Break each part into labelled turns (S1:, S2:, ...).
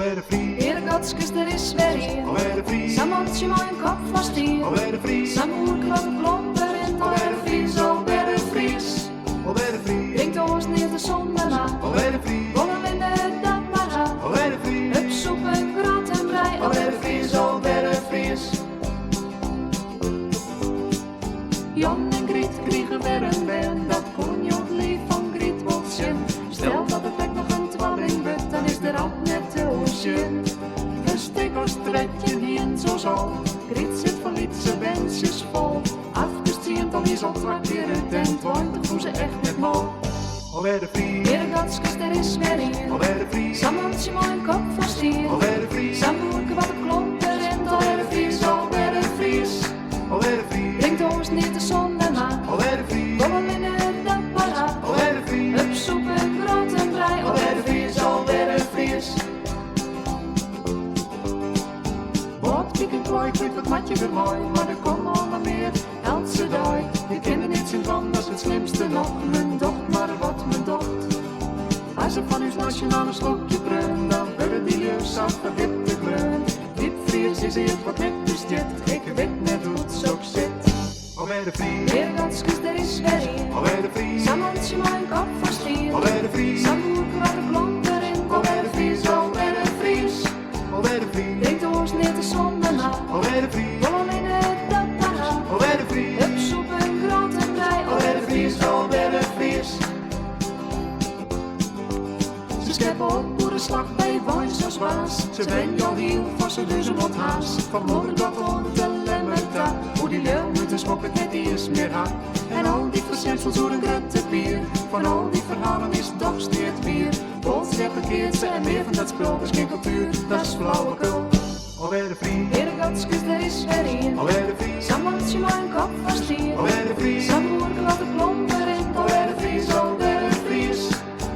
S1: alweer de Fries.
S2: Heer Godskes, er is weer hier.
S1: Alweer de Fries.
S2: Samantje mijn kop vast hier.
S1: Alweer de Fries.
S2: Samoer klopt klomper in. Alweer de Fries, alweer de Fries.
S1: Alweer de Fries.
S2: Drinkt ons niet de zon daarna.
S1: Alweer de Fries.
S2: Bollen in de dappara.
S1: Alweer de Fries.
S2: Hup, soep en brood en brei.
S1: Alweer de Fries, alweer de Fries.
S2: Jan en Griet kregen weer een wijn. Dat kon je het lief van Griet wel zien. Stel dat het plek nog een twalling wordt, dan is de rand net te ocean. Een steek als tredje heen zo zal. Griet zit van lietse wensjes vol. Afgestriend al is al twakkeren en 20 doen ze echt net mal.
S1: Alweer de Fries.
S2: Heer Godskes, er is weer hier.
S1: Alweer de Fries.
S2: Samantje mijn kop vast hier.
S1: Alweer de Fries.
S2: Samoerke wat een klomp erin. Alweer de Fries, alweer de Fries.
S1: Alweer de Fries.
S2: Drinkt ons niet de zon daarna.
S1: Alweer de Fries.
S2: Bollen in de dappara.
S1: Alweer de Fries.
S2: Hup, soep en brood en brei.
S1: Alweer de Fries, alweer de Fries.
S2: Wat kijk en klooi, klinkt wat matje weer mooi. Maar er komt allemaal meer, elke dag. Je kent er niets in van, dat is het slimste nog. Mijn docht, maar wat mijn docht. Als ze van uw nationale slokje bruin, dan worden die leus afgewipte bruin. Diepvries is het wat net is dit. Ik weet net hoe het zo zit.
S1: Alweer de Fries.
S2: Heer Godskes, er is weer hier.
S1: Alweer de Fries.
S2: Samantje mijn kop vast hier.
S1: Alweer de Fries.
S2: Samoerke wat een klomp erin.
S1: Alweer de Fries, alweer de Fries. Alweer de Fries.
S2: Drinkt ons niet de zon daarna.
S1: Alweer de Fries.
S2: Bollen in het dappara.
S1: Alweer de Fries.
S2: Hup, soep en brood en brei.
S1: Alweer de Fries, alweer de Fries.
S2: Ze scheppen op boerenslag bij Wijnsels Waas. Ze brengen al heel vast ze dus wat haas. Vanmorgen dat on de lemmerta. Hoe die leeuw moet een smok het net eens meer had. En al die verzetsels hoe een grette bier. Van al die verhalen is toch steeds bier. Boodschap verkeerd ze en meer van dat spul. Dat is geen cultuur, dat is flauwekul.
S1: Alweer de Fries.
S2: Heer Godskes, er is weer hier.
S1: Alweer de Fries.
S2: Samantje mijn kop vast hier.
S1: Alweer de Fries.
S2: Samoerke wat een klomp erin.
S1: Alweer de Fries, alweer de Fries.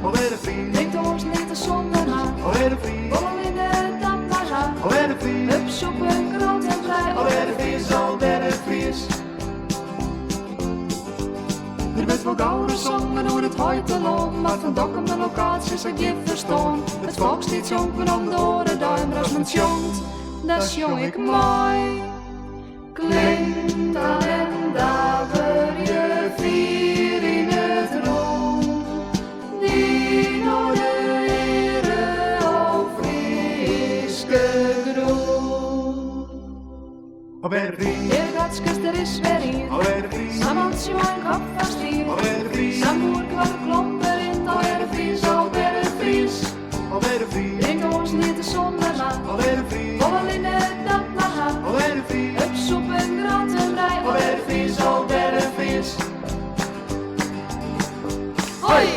S1: Alweer de Fries.
S2: Drinkt ons niet de zon daarna.
S1: Alweer de Fries.
S2: Bollen in de dappara.
S1: Alweer de Fries.
S2: Hup, soep en brood en brei.
S1: Alweer de Fries, alweer de Fries.
S2: Er werd wel gauw gezongen hoe het heute loopt, maar van dokken de locaties ik je verstaan. Het volk steeds jongen om de oren duim, als men jongt, dat jong ik mooi. Klinkt aan en daver je vier in het rond, die door de heren al Frieske groen.
S1: Alweer de Fries.
S2: Heer Godskes, er is weer hier.
S1: Alweer de Fries.
S2: Samantje mijn kop vast hier.
S1: Alweer de Fries.
S2: Samoerke wat een klomp erin. Alweer de Fries, alweer de Fries.
S1: Alweer de Fries.
S2: Drinkt ons niet de zon daarna.
S1: Alweer de Fries.
S2: Bollen in het dappara.
S1: Alweer de Fries.
S2: Hup, soep en brood en brei.
S1: Alweer de Fries, alweer de Fries.
S2: Hoi!